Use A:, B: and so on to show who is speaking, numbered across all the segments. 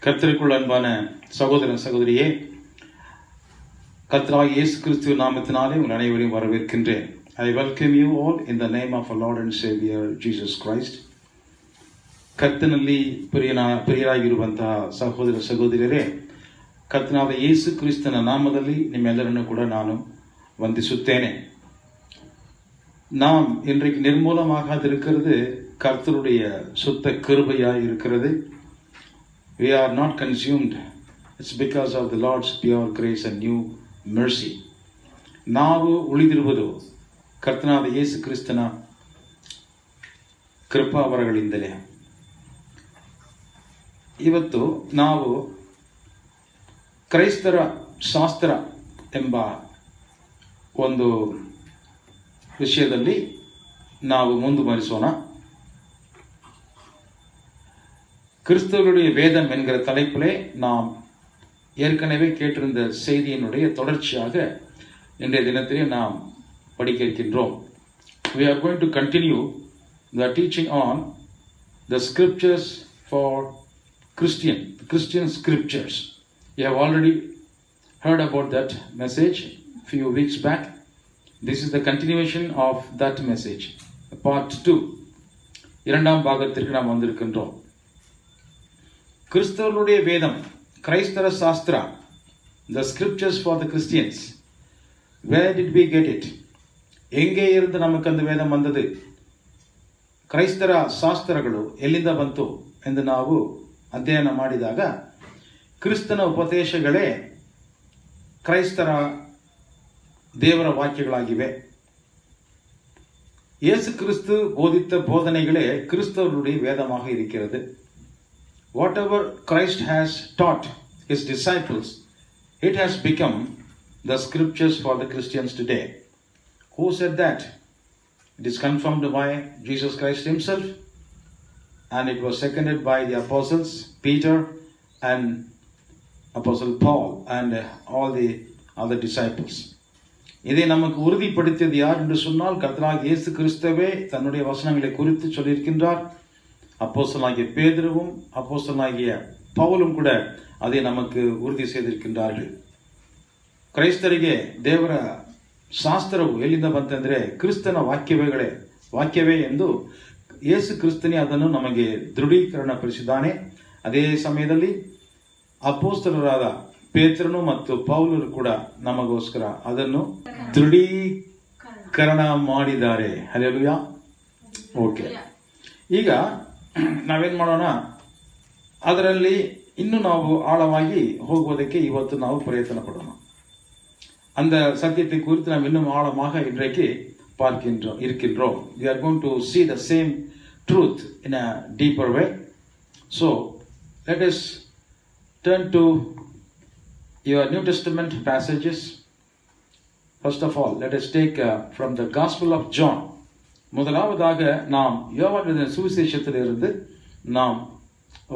A: கர்த்தருக்குள் அன்பான சகோதரன் சகோதரியே, கர்த்தராகிய இயேசு கிறிஸ்துவின் நாமத்தினாலே உங்கள் அனைவரையும் வரவேற்கின்றேன். I welcome you all in the name of our Lord and Savior Jesus Christ. ಕರ್ತನಲ್ಲಿ ಪ್ರಿಯರಾಗಿರುವಂತಹ ಸಹೋದರ ಸಹೋದರಿಯರೇ, ಕರ್ತನಾದ ಯೇಸು ಕ್ರಿಸ್ತನ ನಾಮದಲ್ಲಿ ನಿಮ್ಮೆಲ್ಲರನ್ನು ಕೂಡ ನಾನು ವಂದಿಸುತ್ತೇನೆ. நாம் இன்றைக்கு நிர்மூலமாகாதிருக்கிறது கர்த்தருடைய சுத்த கிருபையாய் இருக்கிறது. We are not consumed. It's because of the Lord's pure grace and new mercy. ನಾವು ಉಳಿದಿರುವುದು ಕರ್ತನಾದ ಯೇಸು ಕ್ರಿಸ್ತನ ಕೃಪಾವರಗಳಿಂದಲೇ. ಇವತ್ತು ನಾವು ಕ್ರೈಸ್ತರ ಶಾಸ್ತ್ರ ಎಂಬ ಒಂದು விஷயದಲ್ಲಿ ನಾವು ಮುಂದುವರಿಸೋಣ. கிறிஸ்தவருடைய வேதம் என்கிற தலைப்பிலே நாம் ஏற்கனவே கேட்டிருந்த செய்தியினுடைய தொடர்ச்சியாக இன்றைய தினத்திலே நாம் படிக்க இருக்கின்றோம். We are going to continue the teaching on the scriptures for Christian scriptures. You have already heard about that message few weeks back. This is the continuation of that message, part 2. இரண்டாம் பாகத்திற்கு நாம் வந்திருக்கின்றோம். கிறிஸ்தவருடைய வேதம், கிரைஸ்தவ Sastra, the scriptures for the Christians. Where did we get it? எங்கே ಇருந்து ನಮಗೆ அந்த ವೇದம் ಬಂದது? ಕ್ರೈಸ್ತರ ಶಾಸ್ತ್ರಗಳು ಎಲ್ಲಿಂದ ಬಂತು ಎಂದು ನಾವು ಅಧ್ಯಯನ ಮಾಡಿದಾಗ ಕ್ರಿಸ್ತನ ಉಪದೇಶಗಳೇ ಕ್ರೈಸ್ತರ ದೇವರ ವಾಕ್ಯಗಳಾಗಿವೆ. இயேசு கிறிஸ்து போதித்த போதனைகளே கிறிஸ்தவருடைய வேதமாக இருக்கிறது. Whatever Christ has taught his disciples, it has become the scriptures for the Christians today. Who said that? It is confirmed by Jesus Christ himself, and it was seconded by the apostles Peter and Apostle Paul and all the other disciples. இதை நமக்கு உறுதிப்படுத்தியது யார் என்று சொன்னால் கர்த்தராகிய இயேசு கிறிஸ்துவே தன்னுடைய வசனங்களை குறித்து சொல்லியிருக்கின்றார். அப்போஸ்தலனாகிய பேதுருவும் அப்போஸ்தலனாகிய பவுலும் கூட அதை நமக்கு ಉறுದಿ செய்திருக்கின்றார்கள். ಕ್ರೈಸ್ತರಿಗೆ ದೇವರ ಶಾಸ್ತ್ರವು ಎಲ್ಲಿಂದ ಬಂತಂದ್ರೆ ಕ್ರಿಸ್ತನ ವಾಕ್ಯವೇ ಎಂದು ಯೇಸು ಕ್ರಿಸ್ತನೇ ಅದನ್ನು ನಮಗೆ ದೃಢೀಕರಣಪಡಿಸಿದ್ದಾನೆ. ಅದೇ ಸಮಯದಲ್ಲಿ ಅಪೋಸ್ತಲರಾದ ಪೇತ್ರನು ಮತ್ತು ಪೌಲರು ಕೂಡ ನಮಗೋಸ್ಕರ ಅದನ್ನು ದೃಢೀಕರಣ ಮಾಡಿದ್ದಾರೆ. ಹಲ್ಲೆಲೂಯಾ. ಓಕೆ, ಈಗ ನಾವೇನ್ ಮಾಡೋಣ, ಅದರಲ್ಲಿ ಇನ್ನು ನಾವು ಆಳವಾಗಿ ಹೋಗುವುದಕ್ಕೆ ಇವತ್ತು ನಾವು ಪ್ರಯತ್ನ ಪಡೋಣ. அந்த சத்தியத்தை குறித்து நாம் இன்னும் ஆழமாக இன்றைக்கு இருக்கின்றோம். We are going to see the same truth in a deeper way. So let us turn to your New Testament passages. First of all, let us take from the Gospel of John. முதலாவதாக நாம் யோவான் எழுதின சுவிசேஷத்திலிருந்து நாம்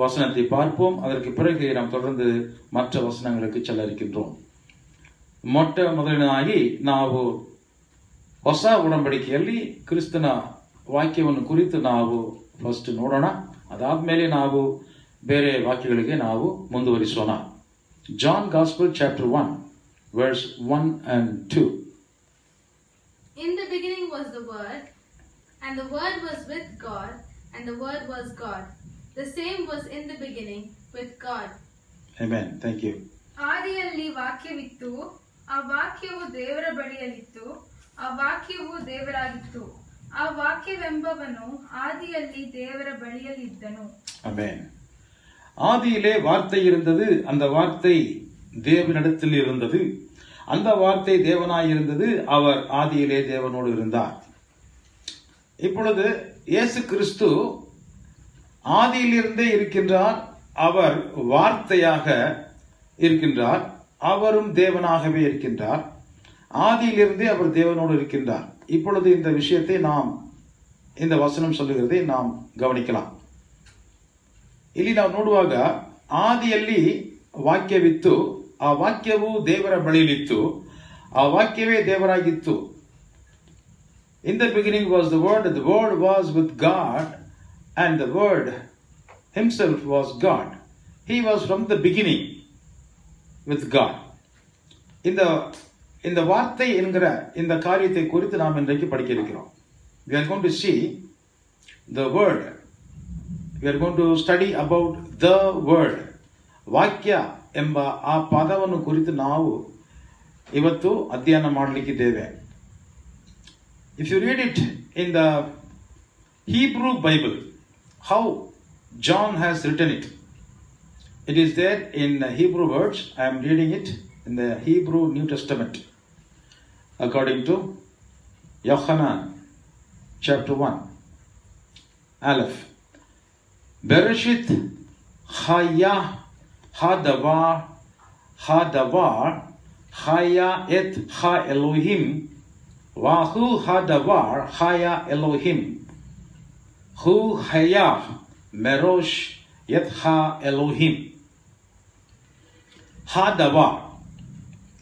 A: வசனத்தை பார்ப்போம். அதற்கு பிறகு நாம் தொடர்ந்து மற்ற ವಚನங்களுக்கு செல்ல இருக்கின்றோம். ಮೊದಲನೇದಾಗಿ ನಾವು ಹೊಸ ಒಡಂಬಡಿಕೆಯಲ್ಲಿ ಕ್ರಿಸ್ತನ ವಾಕ್ಯವನ್ನು ಕುರಿತು ನಾವು ಫಸ್ಟ್ ನೋಡೋಣ. ಅದಾದ್ಮೇಲೆ ನಾವು ಬೇರೆ ವಾಕ್ಯಗಳಿಗೆ ನಾವು ಮುಂದುವರಿಸೋಣ. John Gospel chapter 1 verse 1 and 2.
B: In the beginning was the Word, and the Word was with God, and the Word was God. The same was in the beginning with God.
A: Amen. Thank you.
C: ಆದಿಯಲ್ಲಿ ವಾಕ್ಯವಿತ್ತು, ಆ ವಾಕ್ಯವು ದೇವರ ಬಳಿಯಲ್ಲಿತ್ತು, ಆ ವಾಕ್ಯವು ದೇವರಾಗಿತ್ತು, ಆ ವಾಕ್ಯವೆಂಬವನು ಆದಿಯಲ್ಲಿ ದೇವರ ಬಳಿಯಲ್ಲಿದ್ದನು.
A: Amen. ஆதியிலே வார்த்தை இருந்தது, அந்த வார்த்தை தேவனிடத்தில் இருந்தது, அந்த வார்த்தை தேவனாய் இருந்தது, அவர் ஆதியிலே தேவனோடு இருந்தார். இப்பொழுது இயேசு கிறிஸ்து ஆதியிலிருந்தே இருக்கின்றார். அவர் வார்த்தையாக இருக்கின்றார். அவரும் தேவனாகவே இருக்கின்றார். ஆதியிலிருந்தே அவர் தேவனோடு இருக்கின்றார். இப்பொழுது இந்த விஷயத்தை நாம், இந்த வசனம் சொல்லுகிறதை நாம் கவனிக்கலாம். ಇಲ್ಲಿ ನಾವು ನೋಡುವಾಗ ಆದಿಯಲ್ಲಿ ವಾಕ್ಯವಿತ್ತು, ಆ ವಾಕ್ಯವು ದೇವರ ಬಳಿಯಲ್ಲಿತ್ತು, ಆ ವಾಕ್ಯವೇ ದೇವರಾಗಿತ್ತು. In the beginning was the Word was with God, and the Word himself was God. He was from the beginning with God. இந்த வார்த்தை என்கிற இந்த காரியத்தை குறித்து நாம் இன்றைக்கு படிக்க இருக்கிறோம். We are going to see the word. We are going to study about the word. ವಾಕ್ಯ ಎಂಬ ಆ ಪದವನ್ನು ಕುರಿತು ನಾವು ಇವತ್ತು ಅಧ್ಯಯನ ಮಾಡಲಿಕ್ಕಿದ್ದೇವೆ. If you read it in the Hebrew Bible, how John has written it, it is there in Hebrew words. I am reading it in the Hebrew New Testament according to Yohanan chapter 1 Aleph. Bereshit haya hadavar haya et ha Elohim vahu hadavar haya Elohim hu haya merosh et ha Elohim. Hadavar,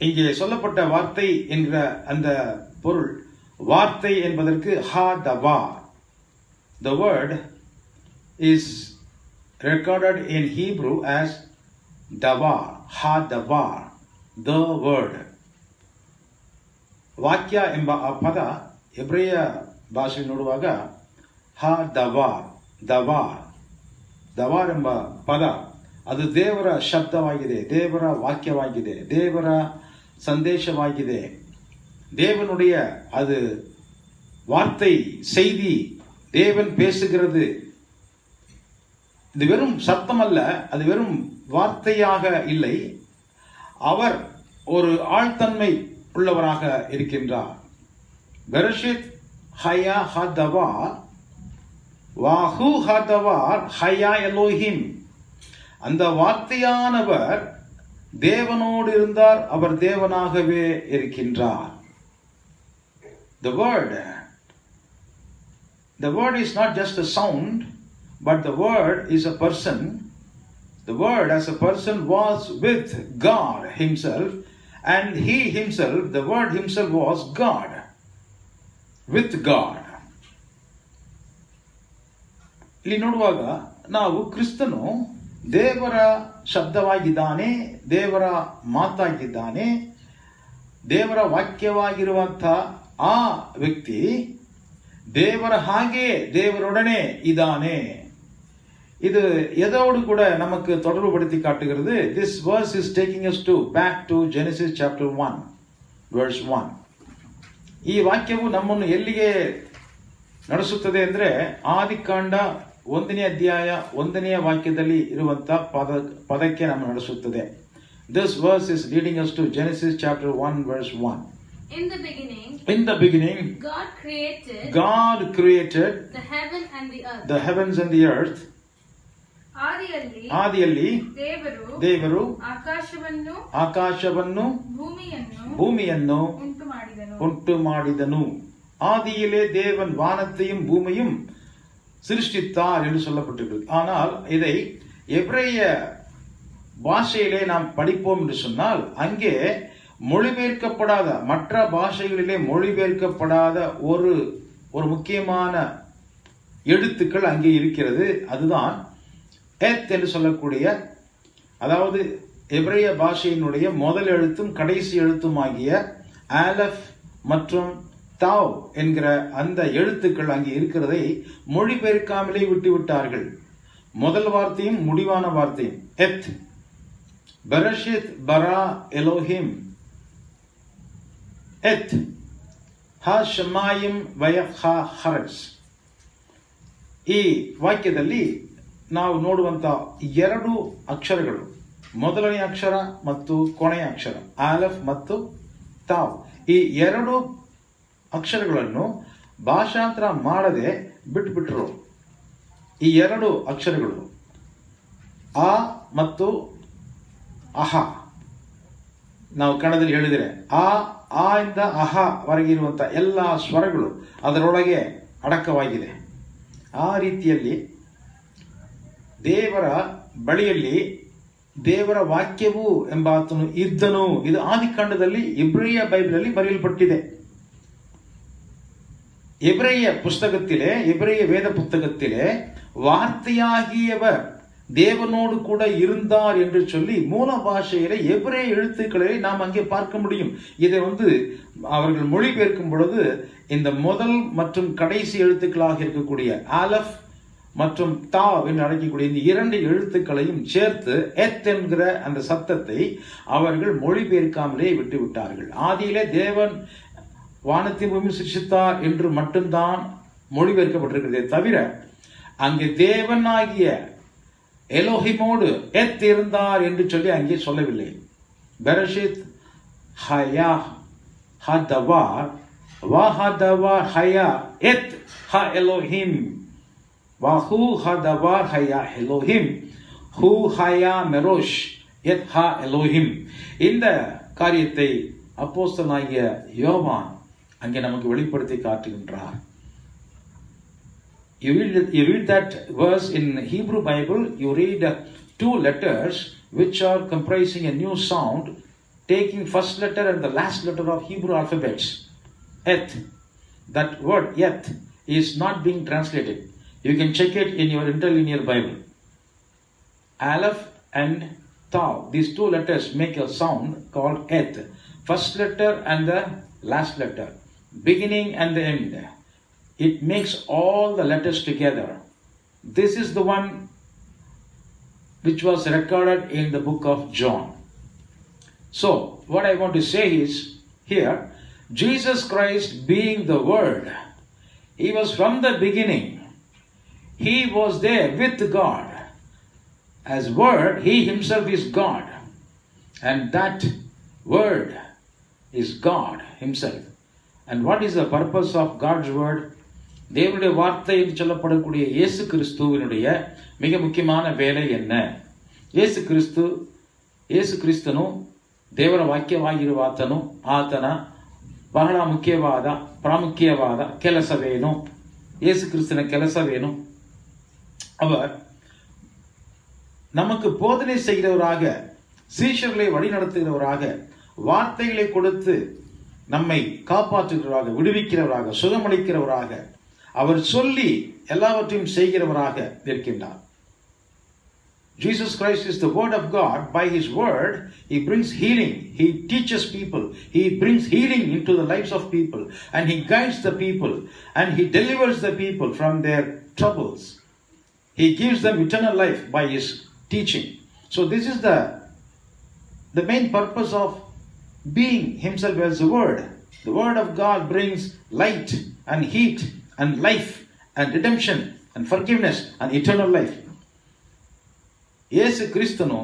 A: இங்கே சொல்லப்பட்ட வார்த்தை என்கிற அந்த பொருள், வார்த்தை என்பதற்கு ஹாதவார். The word is recorded in Hebrew as davar, hadavar, the word. ವಾಕ್ಯ ಎಂಬ ಆ ಪದ ಎಬ್ರೆಯ ಭಾಷೆ ನೋಡುವಾಗ ಹದವಾರ್, ದವಾರ್, ದವಾರ್ ಎಂಬ ಪದ ಅದು ದೇವರ ಶಬ್ದವಾಗಿದೆ, ದೇವರ ವಾಕ್ಯವಾಗಿದೆ, ದೇವರ ಸಂದೇಶವಾಗಿದೆ, தேவனுடைய அது வார்த்தை, செய்தி, தேவன் பேசுகிறது. இது வெறும் சத்தம் அல்ல, அது வெறும் வார்த்தையாக இல்லை, அவர் ஒரு ஆழ்தன்மை உள்ளவராக இருக்கின்றார். பெரஷித் ஹயா ஹதவார் வாஹு ஹதவார் ஹயா எலோஹிம். அந்த வார்த்தையானவர் தேவனோடு இருந்தார், அவர் தேவனாகவே இருக்கின்றார். The word is not just a sound, but the word is a person. The word as a person was with God himself, and he himself, the word himself was God, with God. ಇಲ್ಲಿ ನೋಡುವಾಗ ನಾವು ಕ್ರಿಸ್ತನು ದೇವರ ಶಬ್ದವಾಗಿದ್ದಾನೆ, ದೇವರ ಮಾತಾಗಿದ್ದಾನೆ, ದೇವರ ವಾಕ್ಯವಾಗಿರುವಂಥ ಆ ವ್ಯಕ್ತಿ ದೇವರ ಹಾಗೆ ದೇವರೊಡನೆ ಇದ್ದಾನೆ. இது எதோடு கூட நமக்கு தொடர்புபடுத்தி காட்டுகிறது. This verse is taking us back to Genesis chapter 1 verse 1. ಈ ವಾಕ್ಯವು ನಮ್ಮನ್ನು ಎಲ್ಲಿಗೆ ನಡೆಸುತ್ತದೆ ಅಂದ್ರೆ ಆದಿಕಾಂಡ 1ನೇ ಅಧ್ಯಾಯ 1ನೇ ವಾಕ್ಯದಲ್ಲಿ ಇರುವಂತಹ ಪದಕ್ಕೆ ನಮ್ಮ ನಡೆಸುತ್ತದೆ. This verse is leading us to Genesis chapter 1 verse 1.
B: In the beginning, God created the heaven and the earth.
A: The heavens and the earth. ಆದಿಯಲ್ಲಿ ದೇವರು ಆಕಾಶವನ್ನು ಭೂಮಿಯನ್ನು ಉಂಟು ಮಾಡಿದನು. ஆதியிலே தேவன் வானத்தையும் பூமியும் சிருஷ்டித்தார் என்று சொல்லப்பட்டிருக்கிறது. ஆனால் இதை எபிரேய பாஷையிலே நாம் படிப்போம் என்று சொன்னால் அங்கே மொழிபெயர்க்கப்படாத, மற்ற பாஷைகளிலே மொழிபெயர்க்கப்படாத ஒரு முக்கியமான எழுத்துக்கள் அங்கே இருக்கிறது. அதுதான் எத் என்று சொல்லக்கூடிய, அதாவது எபிரேய பாஷையினுடைய முதல் எழுத்தும் கடைசி எழுத்துமாகிய ஆலஃப் மற்றும் தாவ் என்கிற அந்த எழுத்துக்கள் அங்கே இருக்கிறதை மொழிபெயர்க்காமலே விட்டுவிட்டார்கள். முதல் வார்த்தையும் முடிவான வார்த்தையும் எத். பெரஷித் பரா எலோஹிம் எத் ಹ ಶಮಾಯಿಂ ವಯಃ ಹರಟ್ಸ್. ಈ ವಾಕ್ಯದಲ್ಲಿ ನಾವು ನೋಡುವಂತ ಎರಡು ಅಕ್ಷರಗಳು, ಮೊದಲನೇ ಅಕ್ಷರ ಮತ್ತು ಕೊನೆಯ ಅಕ್ಷರ ಆಲಫ್ ಮತ್ತು ತಾವ್, ಈ ಎರಡು ಅಕ್ಷರಗಳನ್ನು ಭಾಷಾಂತರ ಮಾಡದೆ ಬಿಟ್ಬಿಟ್ರು. ಈ ಎರಡು ಅಕ್ಷರಗಳು ಆ ಮತ್ತು ಅಹ, ನಾವು ಕನ್ನಡದಲ್ಲಿ ಹೇಳಿದರೆ ಆ ಇಂದ ಅಹ ವರೆಗಿರುವಂತ ಎಲ್ಲ ಸ್ವರಗಳು ಅದರೊಳಗೆ ಅಡಕವಾಗಿದೆ. ಆ ರೀತಿಯಲ್ಲಿ ದೇವರ ಬಳಿಯಲ್ಲಿ ದೇವರ ವಾಕ್ಯವು ಎಂಬಾತನು ಇದ್ದನು. ಇದು ಆದಿಕಾಂಡದಲ್ಲಿ ಎಬ್ರೆಯ ಬೈಬಲಲ್ಲಿ ಬರೆಯಲ್ಪಟ್ಟಿದೆ. எபிரேய புஸ்தகத்திலே, எபிரேய வேத புத்தகத்திலே வார்த்தையாகியவர் தேவனோடு கூட இருந்தார் என்று சொல்லி மூல பாஷையில எபிரேய எழுத்துக்களை நாம் அங்கே பார்க்க முடியும். இதை அவர்கள் மொழிபெயர்க்கும் பொழுது இந்த முதல் மற்றும் கடைசி எழுத்துக்களாக இருக்கக்கூடிய ஆலஃப் மற்றும் தா என்று அழைக்கக்கூடிய இந்த இரண்டு எழுத்துக்களையும் சேர்த்து எத் என்கிற அந்த சத்தத்தை அவர்கள் மொழிபெயர்க்காமலே விட்டு விட்டார்கள். ஆதியிலே தேவன் வானத்தின் பூமி சிருஷ்டித்தார் என்று மட்டும்தான் மொழிபெயர்க்கப்பட்டிருக்கிறதே தவிர அங்கே தேவனாகிய எலோஹிமோடு எத் இருந்தார் என்று சொல்லி அங்கே சொல்லவில்லை. பெரஷித் ஹயா ஹதவார் வஹதவார் ஹயா எத் ஹ எலோஹிம் வஹு ஹதவார் ஹயா எலோஹிம் ஹு ஹயா மெரோஷ் எத் ஹ எலோஹிம். இந்த காரியத்தை அப்போஸ்தலனாகிய யோவான் அங்கே நமக்கு வெளிப்படுத்தி காட்டுகின்றார். You read that verse in Hebrew Bible, you read two letters which are comprising a new sound, taking first letter and the last letter of Hebrew alphabets. Eth. That word eth is not being translated. You can check it in your interlinear Bible. Aleph and Tau. These two letters make a sound called eth. First letter and the last letter. Beginning and the end. It makes all the letters together. This is the one which was recorded in the book of John. So, what I want to say is, here, Jesus Christ being the Word, He was from the beginning. He was there with God. As Word, He Himself is God. And that Word is God Himself. And what is the purpose of God's Word? தேவனுடைய வார்த்தை என்று சொல்லப்படக்கூடிய இயேசு கிறிஸ்துவினுடைய மிக முக்கியமான வேலை என்ன? இயேசு ಕ್ರಿಸ್ತನು ದೇವರ ವಾಕ್ಯವಾಗಿರುವಾತನು. ಆತನ ಬಹಳ ಮುಖ್ಯವಾದ ಪ್ರಾಮುಖ್ಯವಾದ ಕೆಲಸವೇನು? இயேசு கிறிஸ்துவிನ ಕೆಲಸವೇನು? அவர் நமக்கு போதனை செய்கிறவராக, சீஷர்களை வழிநடத்துகிறவராக, வார்த்தைகளை கொடுத்து நம்மை காப்பாற்றுகிறவராக, விடுவிக்கிறவராக, சுகமளிக்கிறவராக, அவர் சொல்லி எல்லாவற்றையும் செய்கிறவராக இருக்கின்றார். Jesus Christ is the Word of God. By His Word, He brings healing. He teaches people. He brings healing into the lives of people. And He guides the people. And He delivers the people from their troubles. He gives them eternal life by His teaching. So this is the main purpose of being Himself as the Word. The Word of God brings light and heat and life and redemption and forgiveness and eternal life. ಯೇಸು ಕ್ರಿಸ್ತನು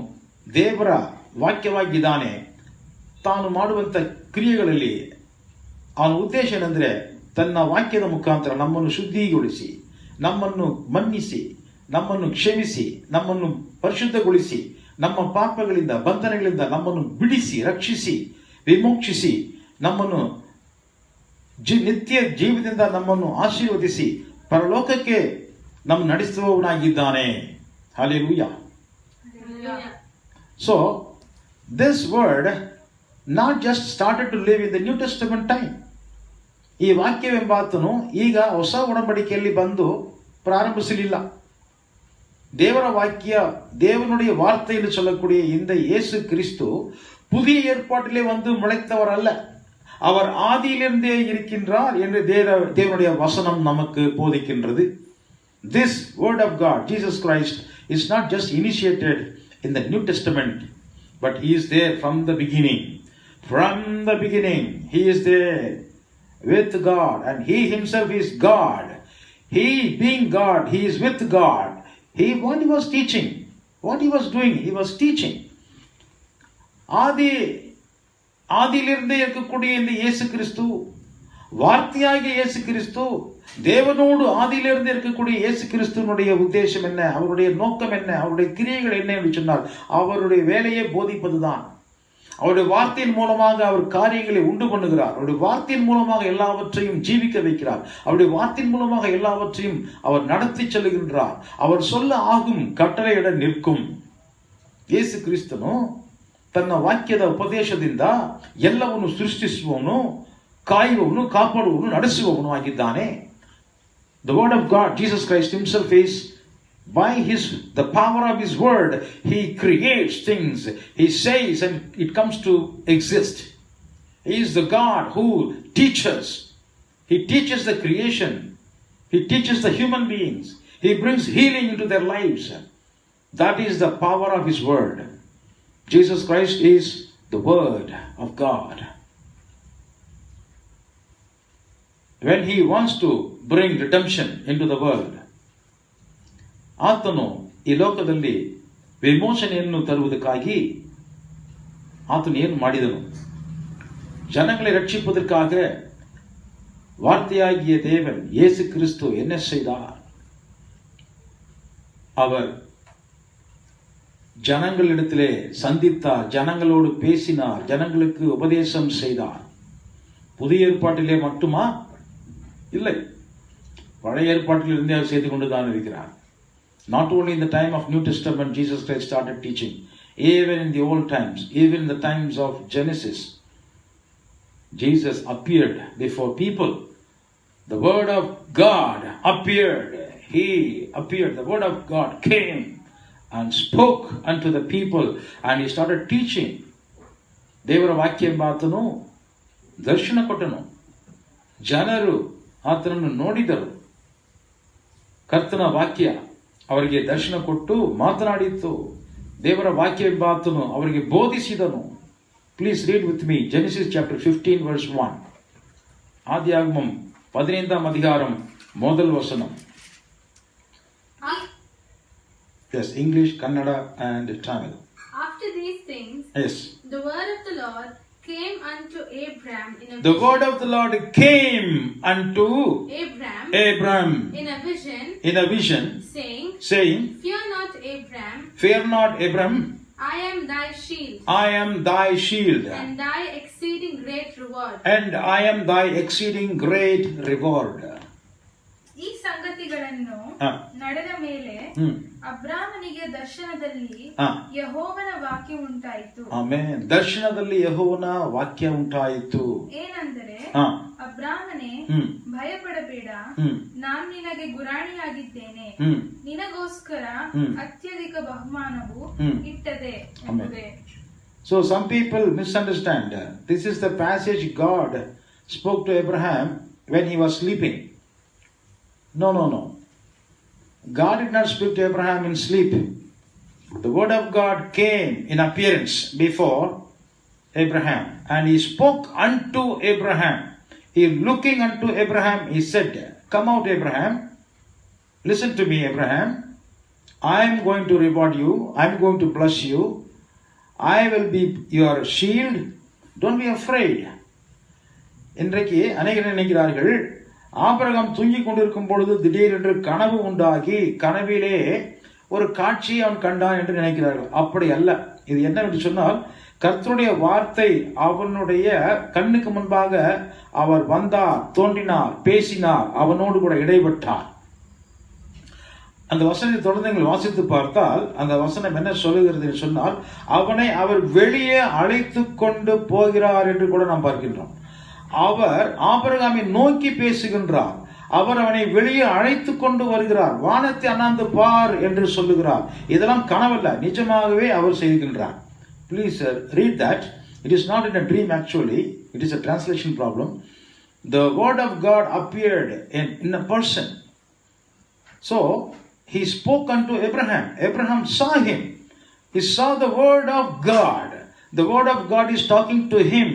A: ದೇವರ ವಾಕ್ಯವಾಗಿದ್ದಾನೆ. ತಾನು ಮಾಡುವಂಥ ಕ್ರಿಯೆಗಳಲ್ಲಿ ಅವನ ಉದ್ದೇಶ ಏನೆಂದರೆ ತನ್ನ ವಾಕ್ಯದ ಮುಖಾಂತರ ನಮ್ಮನ್ನು ಶುದ್ಧಿಗೊಳಿಸಿ, ನಮ್ಮನ್ನು ಮನ್ನಿಸಿ, ನಮ್ಮನ್ನು ಕ್ಷಮಿಸಿ, ನಮ್ಮನ್ನು ಪರಿಶುದ್ಧಗೊಳಿಸಿ, ನಮ್ಮ ಪಾಪಗಳಿಂದ ಬಂಧನಗಳಿಂದ ನಮ್ಮನ್ನು ಬಿಡಿಸಿ, ರಕ್ಷಿಸಿ, ವಿಮೋಕ್ಷಿಸಿ, ನಮ್ಮನ್ನು ನಿತ್ಯ ಜೀವದಿಂದ ನಮ್ಮನ್ನು ಆಶೀರ್ವದಿಸಿ ಪರಲೋಕಕ್ಕೆ ನಮ್ಮ ನಡೆಸುವವನಾಗಿದ್ದಾನೆ. Hallelujah. So this word not just started to live in the New Testament time. ಈ ವಾಕ್ಯವೆಂಬಾತನು ಈಗ ಹೊಸ ಒಡಂಬಡಿಕೆಯಲ್ಲಿ ಬಂದು ಪ್ರಾರಂಭಿಸಲಿಲ್ಲ. தேவர வாக்கிய தேவனுடைய வார்த்தை என்று சொல்லக்கூடிய இந்த இயேசு கிறிஸ்து புதிய ஏற்பாட்டிலே வந்து முளைத்தவர் அல்ல. அவர் ஆதியிலிருந்தே இருக்கின்றார் என்று தேவனுடைய வசனம் நமக்கு போதிக்கின்றது. This word of God, Jesus Christ, is not just initiated in the New Testament, but He is there from the beginning. From the beginning, He is there with God, and He Himself is God. He being God, He is with God. What He was teaching, what He was doing, He was teaching. ஆதியிலிருந்தே இருக்கக்கூடிய இந்த இயேசு கிறிஸ்து, வார்த்தையாகிய இயேசு கிறிஸ்து, தேவனோடு ஆதியிலிருந்து இருக்கக்கூடிய இயேசு கிறிஸ்துவனுடைய உத்தேசம் என்ன, அவருடைய நோக்கம் என்ன, அவருடைய கிரியைகள் என்ன என்று சொன்னால் அவருடைய வேலையை போதிப்பதுதான். அவருடைய வார்த்தையின் மூலமாக அவர் காரியங்களை உண்டு பண்ணுகிறார். அவருடைய வார்த்தையின் மூலமாக எல்லாவற்றையும் ஜீவிக்க வைக்கிறார். அவருடைய வார்த்தையின் மூலமாக எல்லாவற்றையும் அவர் நடத்தி செல்லுகின்றார். அவர் சொல்ல ஆகும் ಕಟ್ಟಳೆಯಿಡ நிற்கும். ಯೇಸು ಕ್ರಿಸ್ತನು ತನ್ನ ವಾಕ್ಯದ ಉಪದೇಶದಿಂದ ಎಲ್ಲವನ್ನು ಸೃಷ್ಟಿಸುವವನು, ಕಾಯುವವನು, ಕಾಪಾಡುವವನು, ನಡೆಸುವವನು ಆಗಿದ್ದಾನೆ. The word of God, Jesus Christ Himself is By the power of His word, He creates things. He says and it comes to exist. He is the God who teaches. He teaches the creation. He teaches the human beings. He brings healing into their lives. That is the power of His word. Jesus Christ is the Word of God. When He wants to bring redemption into the world, ಆತನು ಈ ಲೋಕದಲ್ಲಿ ವಿಮೋಚನೆಯನ್ನು ತರುವುದಕ್ಕಾಗಿ ಆತನು ಏನು ಮಾಡಿದನು? ஜனங்களை ரட்சிப்பதற்காக வார்த்தையாகிய தேவன் இயேசு கிறிஸ்து என்ன செய்தார்? அவர் ஜனங்களிடத்திலே சந்தித்தார், ஜனங்களோடு பேசினார், ஜனங்களுக்கு உபதேசம் செய்தார். புதிய ஏற்பாட்டிலே மட்டுமா? இல்லை, பழைய ஏற்பாட்டிலிருந்தே அவர் செய்து கொண்டுதான் இருக்கிறார். Not only in the time of New Testament Jesus Christ started teaching, even in the old times, even in the times of Genesis, Jesus appeared before people. The Word of God appeared. He appeared. The Word of God came and spoke unto the people, and He started teaching. ದೇವರ ವಾಕ್ಯ ಎಂಬಾತನು ದರ್ಶನ ಕೊಟ್ಟನು. ಜನರು ಆತನನ್ನು ನೋಡಿದರು. ಕರ್ತನ ವಾಕ್ಯ ಅವರಿಗೆ ದರ್ಶನ ಕೊಟ್ಟು ಮಾತನಾಡಿತ್ತು. ದೇವರ ವಾಕ್ಯ ಎಂಬಾತನು ಅವರಿಗೆ ಬೋಧಿಸಿದನು. Please read with me Genesis chapter 15 verse 1. ஆதியாகமம் 15ஆம் அதிகாரம் முதல் வசனம். Yes, English, Kannada and Tamil.
B: After these things,
A: Yes.
B: the word of the Lord came unto Abram in a
A: The
B: vision.
A: word of the Lord came unto Abram
B: in a vision,
A: saying,
B: Fear not, Abram,
A: Fear not, Abram,
B: I am thy shield,
A: I am thy shield,
B: and thy exceeding great reward.
A: and I am thy exceeding great reward.
C: ಈ ಸಂಗತಿಗಳನ್ನು
A: ಹ.
C: ನಡೆದ ಮೇಲೆ
A: ಹ್ಮ್.
C: ಅಬ್ರಾಮನಿಗೆ ದರ್ಶನದಲ್ಲಿ
A: ಹ.
C: ಯೆಹೋವನ ವಾಕ್ಯ ಉಂಟಾಯಿತು.
A: ಆಮೆನ್. ದರ್ಶನದಲ್ಲಿ ಯೆಹೋವನ ವಾಕ್ಯ ಉಂಟಾಯಿತು.
C: ಏನೆಂದರೆ,
A: ಹ.
C: ಅಬ್ರಾಮನೇ,
A: ಹ್ಮ್.
C: ಭಯಪಡಬೇಡ,
A: ಹ್ಮ್.
C: ನಾನು ನಿನಗೆ ಗುರಾಣಿಯಾಗಿದ್ದೇನೆ,
A: ಹ್ಮ್.
C: ನಿನಗೋಸ್ಕರ
A: ಹ್ಮ್.
C: ಅತ್ಯಧಿಕ ಬಹುಮಾನವು
A: ಹ್ಮ್.
C: ಇಟ್ಟದೆ
A: ಆಮೆನ್.
C: ಎಂಬುದೇ.
A: So some people misunderstand. This is the passage God spoke to Abraham when he was sleeping. No. God did not speak to Abraham in sleep. The word of God came in appearance before Abraham, and He spoke unto Abraham. He looking unto Abraham, He said, Come out, Abraham. Listen to me, Abraham. I am going to reward you. I am going to bless you. I will be your shield. Don't be afraid. இன்றைக்கு அநேகர் நினைக்கிறார்கள், Abraham தூங்கிக் கொண்டிருக்கும் பொழுது திடீரென்று கனவு உண்டாகி கனவிலே ஒரு காட்சியை அவன் கண்டான் என்று நினைக்கிறார்கள். அப்படி அல்ல. இது என்னவென்று சொன்னால், கர்த்தருடைய வார்த்தை அவனுடைய கண்ணுக்கு முன்பாக அவர் வந்தார், தோன்றினார், பேசினார், அவனோடு கூட இடைப்பட்டார். அந்த வசனத்தை தொடர்ந்து நீங்கள் வாசித்து பார்த்தால் அந்த வசனம் என்ன சொல்லுகிறது என்று சொன்னால், அவனை அவர் வெளியே அழைத்து கொண்டு போகிறார் என்று கூட நாம் பார்க்கின்றோம். அவர் ஆபிரகாமை நோக்கி பேசுகின்றார். அவர் அவனை வெளியே அழைத்து கொண்டு வருகிறார். வானத்தை அண்ணாந்து பார் என்று சொல்லுகிறார். இதெல்லாம் கனவல்ல, நிஜமாகவே அவர் செய்கின்றார். Please read that. It is not in a dream actually. It is a translation problem. The word of God appeared in a person. So He spoke unto Abraham. Abraham saw Him. He saw the word of God. The word of God is talking to him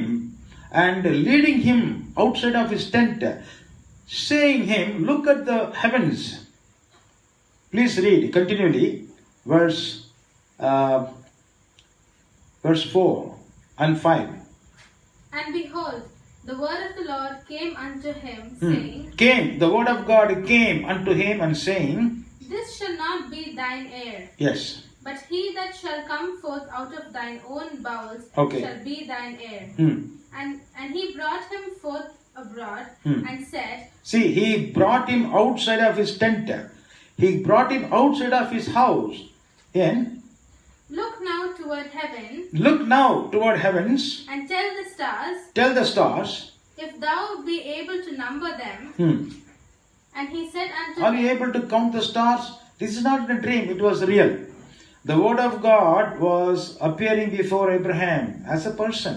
A: and leading him outside of his tent, saying him, Look at the heavens. Please read continually verse 4 and 5.
B: And behold, the word of the Lord came unto him, saying,
A: The word of God came unto him and saying,
B: This shall not be thine heir.
A: Yes.
B: But he that shall come forth out of thine own bowels shall be thine heir. And he brought him forth abroad and said,
A: See, he brought him outside of his tent. He brought him outside of his house. And
B: Look now toward heaven.
A: Look now toward heavens.
B: And tell the stars. If thou be able to number them.
A: Hmm.
B: And he said unto
A: Are
B: him,
A: you able to count the stars? This is not a dream, it was real. The word of God was appearing before Abraham as a person.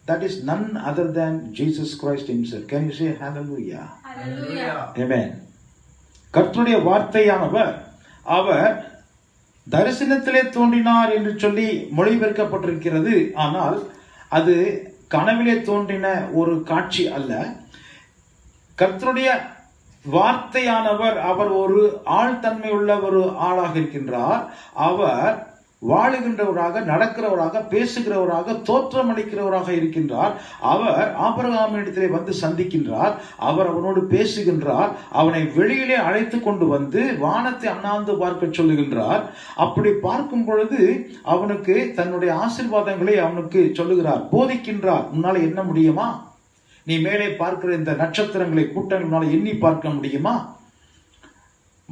A: That is none other than Jesus Christ himself. Can you say hallelujah?
C: Hallelujah.
A: Amen. கர்த்தருடைய வார்த்தையானவர் அவர் தரிசனத்திலே தோன்றினார் என்று சொல்லி மொழிபெயர்க்கப்பட்டிருக்கிறது. ஆனால் அது கனவிலே தோன்றின ஒரு காட்சி அல்ல. கர்த்தருடைய வார்த்தையானவர் அவர் ஒரு ஆழ்தன்மை உள்ள ஒரு ஆளாக இருக்கின்றார். அவர் வாழுகின்றவராக, நடக்கிறவராக, பேசுகிறவராக, தோற்றமளிக்கிறவராக இருக்கின்றார். அவர் ஆபிரகாமிடத்திலே வந்து சந்திக்கின்றார். அவர் அவனோடு பேசுகின்றார். அவனை வெளியிலே அழைத்து கொண்டு வந்து வானத்தை அண்ணாந்து பார்க்க சொல்லுகின்றார். அப்படி பார்க்கும் பொழுது அவனுக்கு தன்னுடைய ஆசீர்வாதங்களை அவனுக்கு சொல்லுகிறார், போதிக்கின்றார். உன்னால என்ன முடியுமா? நீ மேலே பார்க்கிற இந்த நட்சத்திரங்களை கூட்டங்களால எண்ணி பார்க்க முடியுமா?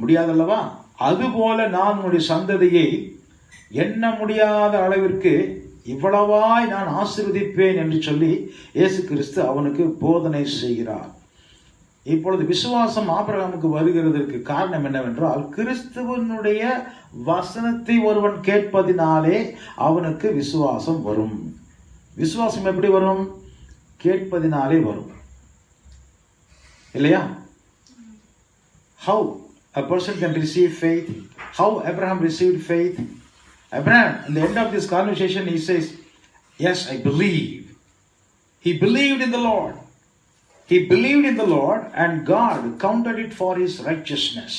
A: முடியாதல்லவா? அதுபோல நான் உன்னுடைய சந்ததியை எண்ண முடியாத அளவிற்கு இவ்வளவாய் நான் ஆசீர்வதிப்பேன் என்று சொல்லி இயேசு கிறிஸ்து அவனுக்கு போதனை செய்கிறார். இப்பொழுது விசுவாசம் ஆபிரகாமுக்கு வருகிறதற்கு காரணம் என்னவென்றால், கிறிஸ்துவனுடைய வசனத்தை ஒருவன் கேட்பதினாலே அவனுக்கு விசுவாசம் வரும். விசுவாசம் எப்படி வரும்? கேட்பதினாலே வரும், இல்லையா? How a person can receive faith? How Abraham received faith? Abraham, in the end of this conversation, he says, yes, I believe. He believed in the Lord. He believed in the Lord and God counted it for his righteousness.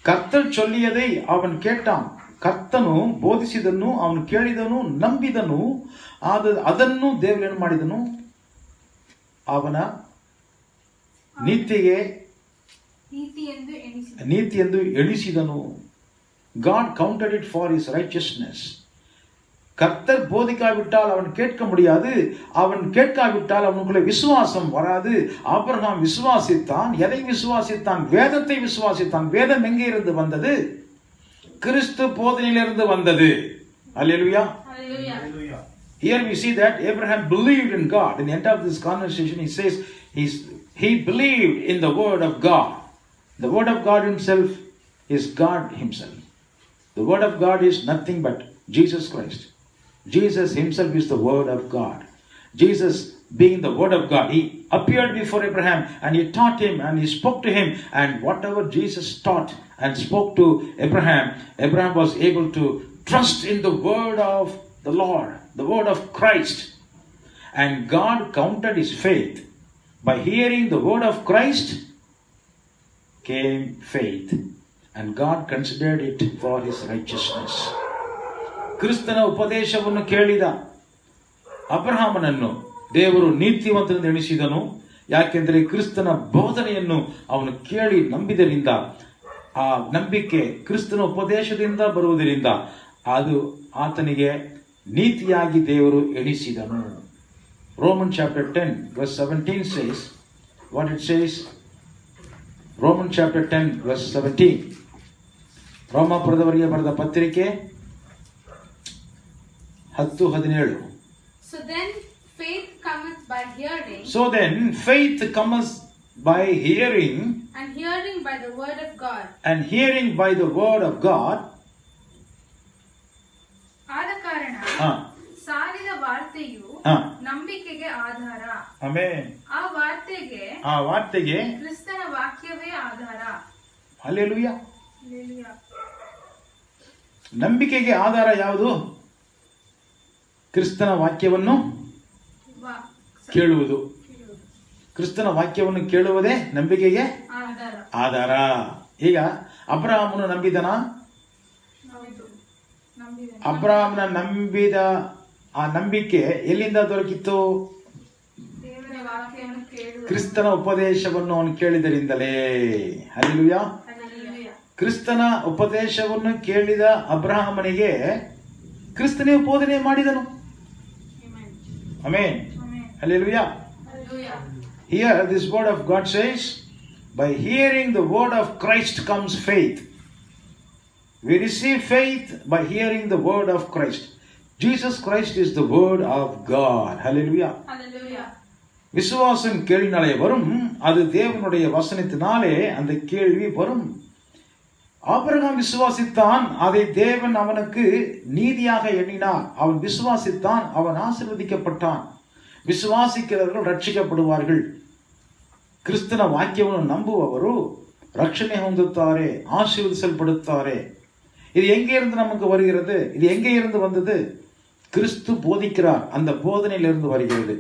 A: கர்த்தர் சொல்லியதை அவன் கேட்டான். ಕರ್ತನು ಬೋಧಿಸಿದನು, ಅವನು ಕೇಳಿದನು, ನಂಬಿದನು, ಅದನ್ನು ದೇವರು ಏನು ಮಾಡಿದನು? ಅವನ ನೀತಿ ಎಂದು ಎಣಿಸಿದನು. God counted it for his righteousness. கர்த்தர் போதிக்காவிட்டால் அவன் கேட்க முடியாது. அவன் கேட்காவிட்டால் அவனுக்குள்ள விசுவாசம் வராது. ஆபிரகாம் விசுவாசித்தான். எதை விசுவாசித்தான்? வேதத்தை விசுவாசித்தான். வேதம் எங்கே இருந்து வந்தது? கிறிஸ்து போதனையிலிருந்து வந்தது. Hallelujah. Hallelujah. Here we see that Abraham believed in God. In the end of this conversation he says he believed in the word of God. The word of God himself is God himself. The word of God is nothing but Jesus Christ. Jesus himself is the word of God. Jesus being the word of God, he appeared before Abraham and he taught him and he spoke to him, and whatever Jesus taught and spoke to Abraham, Abraham was able to trust in the word of the Lord, the word of Christ. And God counted his faith. By hearing the word of Christ came faith, and God considered it for his righteousness. ಕ್ರಿಸ್ತನ ಉಪದೇಶವನ್ನು ಕೇಳಿದ ಅಬ್ರಹಾಮನನ್ನು ದೇವರು ನೀತಿವಂತನೆಂದು ಎಣಿಸಿದನು. ಯಾಕೆಂದರೆ ಕ್ರಿಸ್ತನ ಬೋಧನೆಯನ್ನು ಅವನು ಕೇಳಿ ನಂಬಿದರಿಂದ, ಆ ನಂಬಿಕೆ ಕ್ರಿಸ್ತನ ಉಪದೇಶದಿಂದ ಬರುವುದರಿಂದ ಅದು ಆತನಿಗೆ ನೀತಿಯಾಗಿ ದೇವರು ಎಣಿಸಿದನು. Romans chapter 10 verse 17 says what it says. Romans chapter 10 verse 17. ರೋಮಾಪುರದವರಿಗೆ ಬರೆದ ಪತ್ರಿಕೆ 10:17.
B: So then faith cometh by hearing.
A: So then faith cometh by hearing.
B: And hearing by the word of God.
A: And hearing by the word of God.
C: ಆದ ಕಾರಣ ಸಾಲಿದ ವಾರ್ತೆಯು ನಂಬಿಕೆಗೆ ಆಧಾರ.
A: Amen.
C: ಆ ವಾರ್ತೆಗೆ ಕ್ರಿಸ್ತನ ವಾಕ್ಯವೇ ಆಧಾರ.
A: Hallelujah.
C: Hallelujah.
A: ನಂಬಿಕೆಗೆ ಆಧಾರ ಯಾವುದು? ಕ್ರಿಸ್ತನ ವಾಕ್ಯವನ್ನು ಕೇಳುವುದು. ಕ್ರಿಸ್ತನ ವಾಕ್ಯವನ್ನು ಕೇಳುವುದೇ ನಂಬಿಕೆಗೆ ಆಧಾರ. ಈಗ ಅಬ್ರಹಾಮನು ನಂಬಿದನ? ಅಬ್ರಹಾಮನ ನಂಬಿದ ಆ ನಂಬಿಕೆ ಎಲ್ಲಿಂದ ದೊರಕಿತ್ತು? ಕ್ರಿಸ್ತನ ಉಪದೇಶವನ್ನು ಅವನು ಕೇಳಿದರಿಂದಲೇ. ಹಲ್ಲೆಲೂಯಾ. ಕ್ರಿಸ್ತನ ಉಪದೇಶವನ್ನು ಕೇಳಿದ ಅಬ್ರಹಾಮನಿಗೆ ಕ್ರಿಸ್ತನೇ ಬೋಧನೆ ಮಾಡಿದನು. Amen. Hallelujah. Here this word of God says, by hearing the word of Christ comes faith. We receive faith by hearing the word of Christ. Jesus Christ is the word of God. Hallelujah.
C: Hallelujah.
A: விசுவாசம் கேள்வினாலே வரும். அது தேவனுடைய வசனத்தினாலே அந்த கேள்வி வரும். Abraham விசுவாசித்தான், அதை தேவன் அவனுக்கு நீதியாக எண்ணினார். அவன் விசுவாசித்தான், அவன் ஆசீர்வதிக்கப்பட்டான். விசுவாசிக்கிறவர்கள் ரட்சிக்கப்படுவார்கள். ಕ್ರಿಸ್ತನ ವಾಕ್ಯವನ್ನು ನಂಬುವವರು ರಕ್ಷಣೆ ಹೊಂದುತ್ತಾರೆ, ಆಶೀರ್ವದಿಸಲ್ಪಡುತ್ತಾರೆ. இது எங்கே இருந்து நமக்கு வருகிறது? இது எங்கே இருந்து வந்தது? கிறிஸ்து போதிக்கிறார், அந்த போதனையிலிருந்து வருகிறது.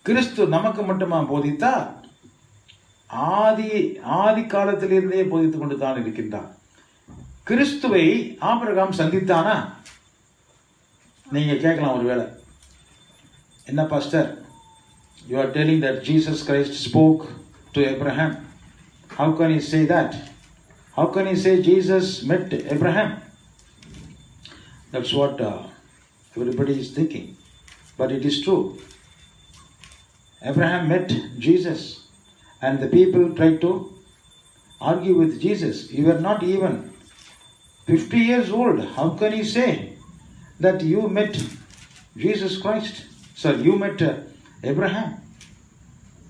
A: கிறிஸ்து நமக்கு மட்டுமா போதித்தா? ஆதி காலத்திலிருந்தே போதித்துக் கொண்டு தான் இருக்கின்றார். கிறிஸ்துவை ஆபிரகாம் சந்தித்தானா? நீங்க கேட்கலாம் ஒருவேளை, என்ன pastor, you are telling that Jesus Christ spoke to Abraham. How can you say that? How can you say Jesus met Abraham? That's what everybody is thinking. But it is true. Abraham met Jesus, and the people tried to argue with Jesus. You were not even 50 years old. How can you say that you met Jesus Christ? Sir, you met Abraham.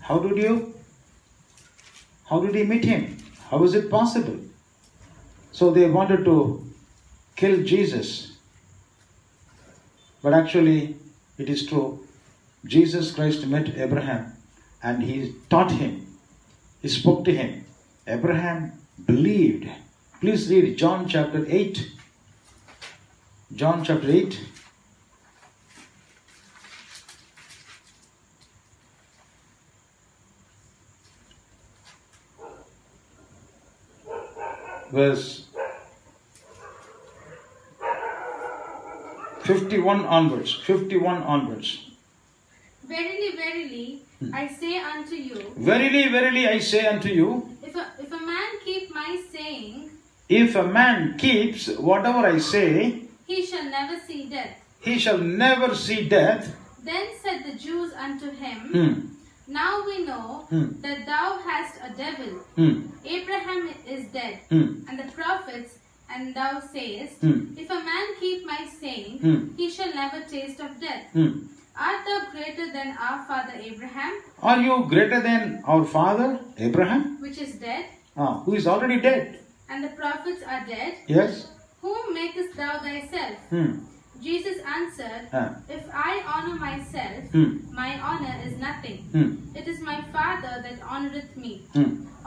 A: How did he meet him? How is it possible? So they wanted to kill Jesus. But actually, it is true. Jesus Christ met Abraham and he taught him. He spoke to him. Abraham believed. Please read John chapter 8. John chapter 8. Verse 51 onwards. 51 onwards.
B: Verily, verily, I say unto you.
A: Verily, verily, I say unto you.
B: If a man keep my saying.
A: If a man keeps whatever I say.
B: He shall never see death.
A: He shall never see death.
B: Then said the Jews unto him. Now we know that thou hast a devil. Abraham is dead, and the prophets, and thou sayest, if a man keep my saying, he shall never taste of death. Art thou greater than our father Abraham?
A: Are you greater than our father Abraham?
B: Which is dead?
A: Who is already dead.
B: And the prophets are dead?
A: Yes.
B: Whom makest thou thyself? Jesus answered, if I honor myself, my honor is nothing. It is my Father that honoreth me,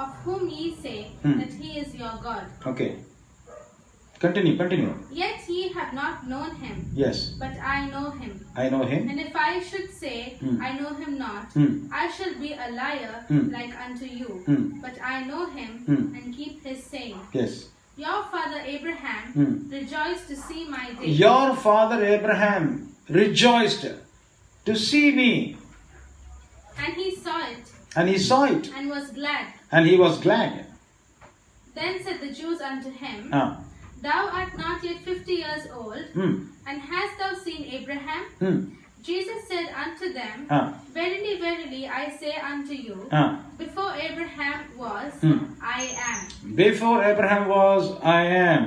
B: of whom ye say that he is your God.
A: Okay. Continue.
B: Yet ye have not known him.
A: Yes.
B: But I know him.
A: I know him.
B: And if I should say, I know him not, I shall be a liar like unto you. But I know him and keep his saying.
A: Yes.
B: Your father Abraham rejoiced to see my day.
A: Your father Abraham rejoiced to see me.
B: And he saw it.
A: And he saw it.
B: And was glad.
A: And he was glad.
B: Then said the Jews unto him, Thou art not yet 50 years old, and hast thou seen Abraham? Jesus said unto them, Verily, verily, I say unto you, before Abraham was, I am.
A: Before Abraham was, I am.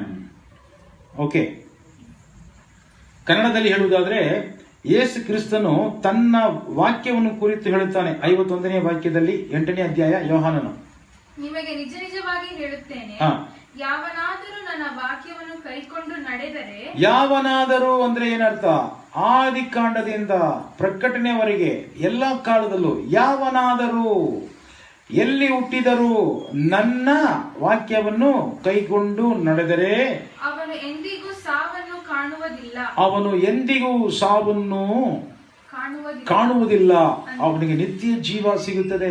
A: Okay. ಕನ್ನಡದಲ್ಲಿ ಹೇಳುವುದಾದ್ರೆ, ಯೇಸು ಕ್ರಿಸ್ತನು ತನ್ನ ವಾಕ್ಯವನ್ನು ಕುರಿತು ಹೇಳುತ್ತಾನೆ. 51ನೇ ವಾಕ್ಯದಲ್ಲಿ 8ನೇ ಅಧ್ಯಾಯ ಯೋಹಾನನು.
C: ನಿಮಗೆ ನಿಜ ನಿಜವಾಗಿ ಹೇಳುತ್ತೇನೆ, ಯಾವನಾದರೂ ನನ್ನ ವಾಕ್ಯವನ್ನು ಕೈಕೊಂಡು ನಡೆದರೆ.
A: ಯಾವನಾದರೂ ಅಂದ್ರೆ ಏನರ್ಥ? ಆದಿಕಾಂಡದಿಂದ ಪ್ರಕಟಣೆವರೆಗೆ ಎಲ್ಲ ಕಾಲದಲ್ಲೂ ಯಾವನಾದರೂ ಎಲ್ಲಿ ಹುಟ್ಟಿದರೂ ನನ್ನ ವಾಕ್ಯವನ್ನು ಕೈಕೊಂಡು ನಡೆದರೆ
C: ಅವನು ಎಂದಿಗೂ ಸಾವನ್ನು ಕಾಣುವುದಿಲ್ಲ.
A: ಅವನು ಎಂದಿಗೂ ಸಾವನ್ನು ಕಾಣುವುದಿಲ್ಲ. ಅವನಿಗೆ ನಿತ್ಯ ಜೀವ ಸಿಗುತ್ತದೆ.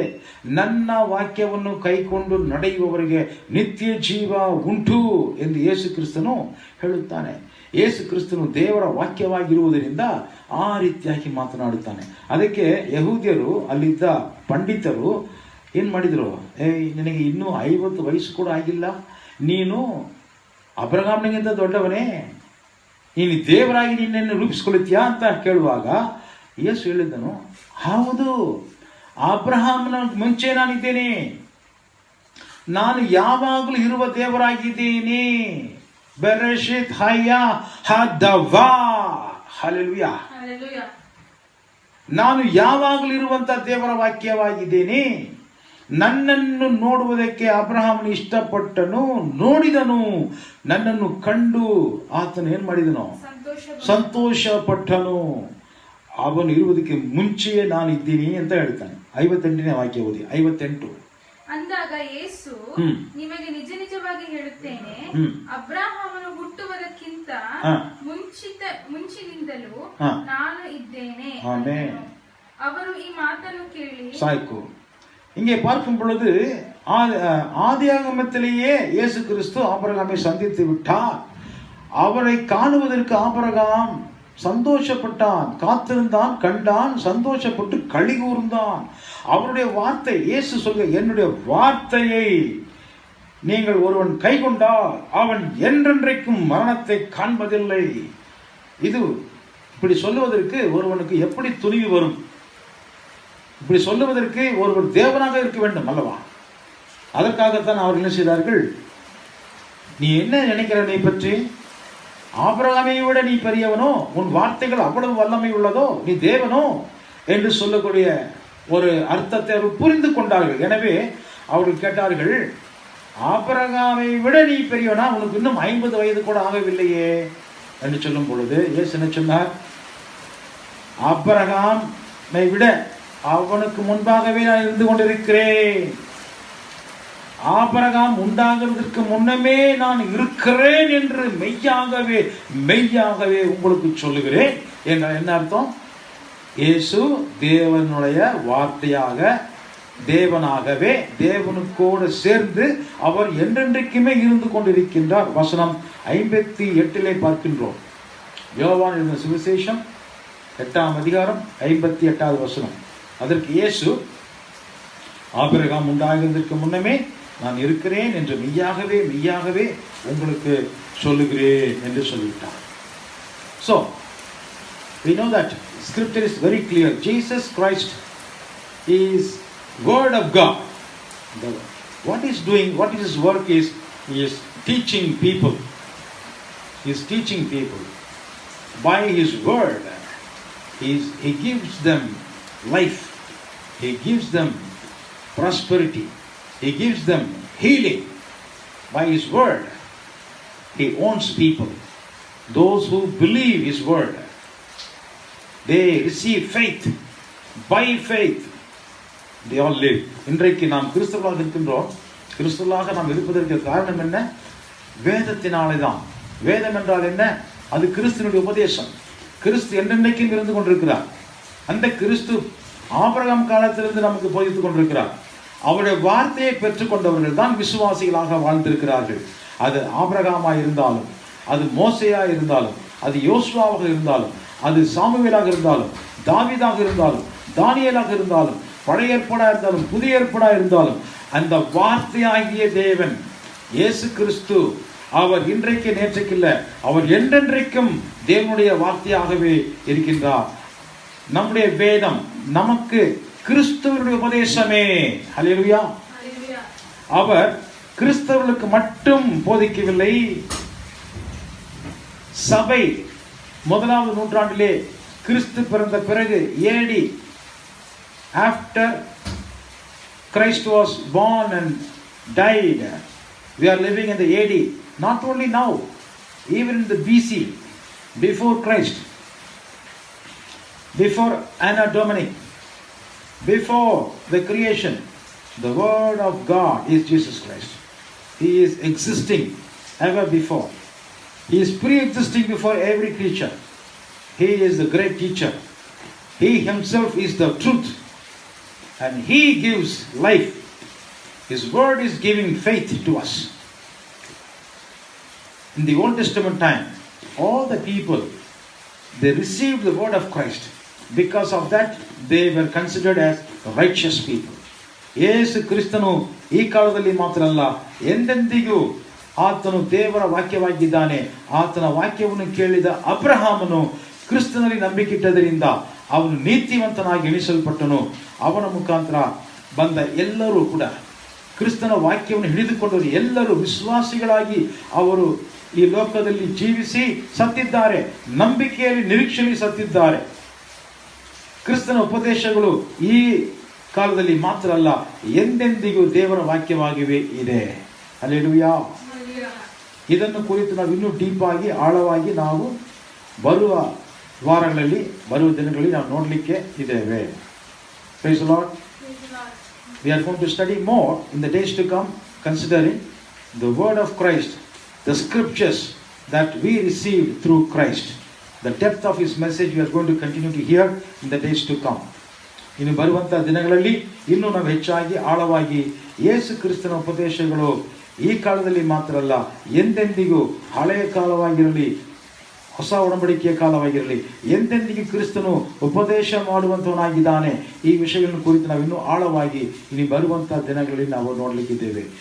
A: ನನ್ನ ವಾಕ್ಯವನ್ನು ಕೈಕೊಂಡು ನಡೆಯುವವರಿಗೆ ನಿತ್ಯ ಜೀವ ಉಂಟು ಎಂದು ಯೇಸು ಕ್ರಿಸ್ತನು ಹೇಳುತ್ತಾನೆ. ಯೇಸು ಕ್ರಿಸ್ತನು ದೇವರ ವಾಕ್ಯವಾಗಿರುವುದರಿಂದ ಆ ರೀತಿಯಾಗಿ ಮಾತನಾಡುತ್ತಾನೆ. ಅದಕ್ಕೆ ಯಹೂದ್ಯರು, ಅಲ್ಲಿದ್ದ ಪಂಡಿತರು ಏನ್ ಮಾಡಿದ್ರು, ನಿನಗೆ ಇನ್ನೂ 50 ವಯಸ್ಸು ಕೂಡ ಆಗಿಲ್ಲ, ನೀನು ಅಬ್ರಹಾಮನಿಗಿಂತ ದೊಡ್ಡವನೇ, ನೀನು ದೇವರಾಗಿ ನಿನ್ನನ್ನು ರೂಪಿಸಿಕೊಳ್ಳುತ್ತೀಯಾ ಅಂತ ಕೇಳುವಾಗ ಯೇಸು ಹೇಳಿದನು, ಹೌದು, ಅಬ್ರಹಾಮನ ಮುಂಚೆ ನಾನಿದ್ದೇನೆ, ನಾನು ಯಾವಾಗಲೂ ಇರುವ ದೇವರಾಗಿದ್ದೀನಿ. ಬೆರೆಶಿತ್ ಹಯ್ಯ ಹದವಾ. ಹಲ್ಲೆಲೂಯಾ.
C: ಹಲ್ಲೆಲೂಯಾ.
A: ನಾನು ಯಾವಾಗಲೂ ಇರುವಂತ ದೇವರ ವಾಕ್ಯವಾಗಿದ್ದೇನೆ. ನನ್ನನ್ನು ನೋಡುವುದಕ್ಕೆ ಅಬ್ರಹಾಮನು ಇಷ್ಟಪಟ್ಟನು, ನೋಡಿದನು, ನನ್ನನ್ನು ಕಂಡು ಆತನು ಏನ್ ಮಾಡಿದನು? ಸಂತೋಷ ಪಟ್ಟನು. ಅವನು ಇರುವುದಕ್ಕೆ ಮುಂಚೆಯೇ ನಾನು ಇದ್ದೀನಿ ಅಂತ ಹೇಳ್ತಾನೆ. 58ನೇ ವಾಕ್ಯ ಓದಿ. 58.
C: ಅಂದಾಗ ಯೇಸು ನಿಮಗೆ ನಿಜ ನಿಜವಾಗಿ ಹೇಳುತ್ತೇನೆ, ಅಬ್ರಹಾಮನು ಹುಟ್ಟುವುದಕ್ಕಿಂತ ಮುಂಚಿನಿಂದಲೂ ನಾನು ಇದ್ದೇನೆ. ಅವರು ಈ ಮಾತನ್ನು ಕೇಳಿ
A: சாய்க்கு. இங்கே பார்க்கும் பொழுது ஆதியாகமத்திலேயே இயேசு கிறிஸ்து ஆபிரகாமை சந்தித்து விட்டார். அவரை காணுவதற்கு ஆபிரகாம் சந்தோஷப்பட்டான், காத்திருந்தான், கண்டான், சந்தோஷப்பட்டு களி கூர்ந்தான். அவருடைய வார்த்தை, இயேசு சொல்ல, என்னுடைய வார்த்தையை நீங்கள் ஒருவன் கை கொண்டால் அவன் என்றென்றைக்கும் மரணத்தை காண்பதில்லை. இது இப்படி சொல்லுவதற்கு ஒருவனுக்கு எப்படி துணிவு வரும்? இப்படி சொல்லுவதற்கு ஒருவர் தேவனாக இருக்க வேண்டும் அல்லவா? அதற்காகத்தான் அவர்கள் என்ன செய்தார்கள்? நீ என்ன நினைக்கிற, நீ பற்றி ஆபிரகாமை விட நீ பெரியவனோ, உன் வார்த்தைகள் அவ்வளவு வல்லமை உள்ளதோ, நீ தேவனோ என்று சொல்லக்கூடிய ஒரு அர்த்தத்தை அவர் புரிந்து கொண்டார்கள். எனவே அவர்கள் கேட்டார்கள், ஆபிரகாமை விட நீ பெரியவனா? உனக்கு இன்னும் 50 வயது கூட ஆகவில்லையே என்று சொல்லும் பொழுது இயேசு என்ன சொன்னார்? ஆபிரகாமை விட அவனுக்கு முன்பாகவே நான் இருந்து கொண்டிருக்கிறேன். ஆபிரகாம் உண்டாகிறதுக்கு முன்னமே நான் இருக்கிறேன் என்று மெய்யாகவே மெய்யாகவே உங்களுக்கு சொல்லுகிறேன் என்றால் என்ன அர்த்தம்? இயேசு தேவனுடைய வார்த்தையாக, தேவனாகவே, தேவனுக்கோடு சேர்ந்து அவர் என்றென்றைக்குமே இருந்து கொண்டிருக்கின்றார். வசனம் 58 பார்க்கின்றோம். யோவான் எழுதின சுவிசேஷம் 8ஆம் அதிகாரம் 58வது வசனம். அதற்கு இயேசு, ஆபிரகாம் உண்டாகிறதற்கு முன்னமே நான் இருக்கிறேன் என்று மெய்யாகவே மெய்யாகவே உங்களுக்கு சொல்லுகிறேன் என்று சொல்லிவிட்டார். So we know that scripture is very clear. Jesus Christ is word of God. What is doing, what is his work is, he is teaching people. He is teaching people by his word. He gives them life. He gives them prosperity. He gives them healing by his word. He owns people. Those who believe his word, they receive faith. By faith they all live. இன்றைக்கு நாம் கிறிஸ்தவர்களாக இருக்கின்றோம். கிறிஸ்தவர்களாக நாம் இருப்பதற்கு காரணம் என்ன? வேதத்தினாலே தான். வேதம் என்றால் என்ன? அது கிறிஸ்துவினுடைய உபதேசம். கிறிஸ்து என்றென்றைக்கும் இருந்து கொண்டிருக்கிறார். அந்த கிறிஸ்து ஆபிரகாம் காலத்திலிருந்து நமக்கு போதித்துக் கொண்டிருக்கிறார். அவருடைய வார்த்தையை பெற்றுக்கொண்டவர்கள் தான் விசுவாசிகளாக வாழ்ந்திருக்கிறார்கள். அது ஆபிரகாமாய் இருந்தாலும், அது மோசேயாக இருந்தாலும், அது யோசுவாவாக இருந்தாலும், அது சாமுவேலாக இருந்தாலும், தாவீதாக இருந்தாலும், தானியேலாக இருந்தாலும், பழைய ஏற்பாடாக இருந்தாலும், புதிய ஏற்பாடாக இருந்தாலும், அந்த வார்த்தையாகிய தேவன் இயேசு கிறிஸ்து, அவர் இன்றைக்கு நேற்றைக்கு இல்லை, அவர் என்றென்றைக்கும் தேவனுடைய வார்த்தையாகவே இருக்கின்றார். நம்முடைய வேதம் நமக்கு கிறிஸ்துவனுடைய உபதேசமே. ஹல்லேலூயா. அவர் கிறிஸ்தவர்களுக்கு மட்டும் போதிக்கவில்லை. சபை 1ஆம் நூற்றாண்டிலே கிறிஸ்து பிறந்த பிறகு, AD, after Christ was born and died, we are living in the AD. Not only now, even in the BC, before Christ, before Anno Domini, before the creation, the word of God is Jesus Christ. He is existing ever before. He is pre-existing before every creature. He is the great teacher. He himself is the truth, and he gives life. His word is giving faith to us. In the Old Testament time, all the people, they received the word of Christ. Because of that, they were considered as righteous people. ಯೇಸು ಕ್ರಿಸ್ತನು ಈ ಕಾಲದಲ್ಲಿ ಮಾತ್ರ ಅಲ್ಲ, ಎಂದೆಂದಿಗೂ ಆತನು ದೇವರ ವಾಕ್ಯವಾಗಿದ್ದಾನೆ. ಆತನ ವಾಕ್ಯವನ್ನು ಕೇಳಿದ ಅಬ್ರಹಾಮನು ಕ್ರಿಸ್ತನಲ್ಲಿ ನಂಬಿಕೆಯಿಟ್ಟದರಿಂದ ಅವನು ನೀತಿವಂತನಾಗಿ ಎಣಿಸಲ್ಪಟ್ಟನು. ಅವನ ಮುಖಾಂತರ ಬಂದ ಎಲ್ಲರೂ ಕೂಡ ಕ್ರಿಸ್ತನ ವಾಕ್ಯವನ್ನು ಹಿಡಿದುಕೊಂಡವರು ಎಲ್ಲರೂ ವಿಶ್ವಾಸಿಗಳಾಗಿ ಅವರು ಈ ಲೋಕದಲ್ಲಿ ಜೀವಿಸಿ ಸತ್ತಿದ್ದಾರೆ. ನಂಬಿಕೆಯಲ್ಲಿ, ನಿರೀಕ್ಷೆಯಲ್ಲಿ ಸತ್ತಿದ್ದಾರೆ. ಕ್ರಿಸ್ತನ ಉಪದೇಶಗಳು ಈ ಕಾಲದಲ್ಲಿ ಮಾತ್ರ ಅಲ್ಲ, ಎಂದೆಂದಿಗೂ ದೇವರ ವಾಕ್ಯವಾಗಿವೆ ಇದೆ. ಹಲ್ಲೆಲೂಯಾ. ಇದನ್ನು ಕುರಿತು ನಾವು ಇನ್ನೂ ಡೀಪ್ ಆಗಿ, ಆಳವಾಗಿ ನಾವು ಬರುವ ವಾರಗಳಲ್ಲಿ, ಬರುವ ದಿನಗಳಲ್ಲಿ ನಾವು ನೋಡಲಿಕ್ಕೆ ಇದ್ದೇವೆ. Praise the Lord. We are going to study more in the days to come, considering the word of Christ, the scriptures that we received through Christ. The depth of his message we are going to continue to hear in the days to come. ಇನ್ನು ಬರುವಂತಹ ದಿನಗಳಲ್ಲಿ ಇನ್ನೂ ನಾವು ಹೆಚ್ಚಾಗಿ, ಆಳವಾಗಿ ಯೇಸು ಕ್ರಿಸ್ತನ ಉಪದೇಶಗಳು ಈ ಕಾಲದಲ್ಲಿ ಮಾತ್ರ ಅಲ್ಲ, ಎಂದೆಂದಿಗೂ, ಹಳೆಯ ಕಾಲವಾಗಿರಲಿ, ಹೊಸ ಒಡಂಬಡಿಕೆಯ ಕಾಲವಾಗಿರಲಿ, ಎಂದೆಂದಿಗೂ ಕ್ರಿಸ್ತನು ಉಪದೇಶ ಮಾಡುವಂತವನಾಗಿದ್ದಾನೆ. ಈ ವಿಷಯಗಳನ್ನು ಕುರಿತು ನಾವು ಇನ್ನೂ ಆಳವಾಗಿ ಇನ್ನು ಬರುವಂತಹ ದಿನಗಳಲ್ಲಿ ನಾವು ನೋಡಲಿಕ್ಕಿದ್ದೇವೆ.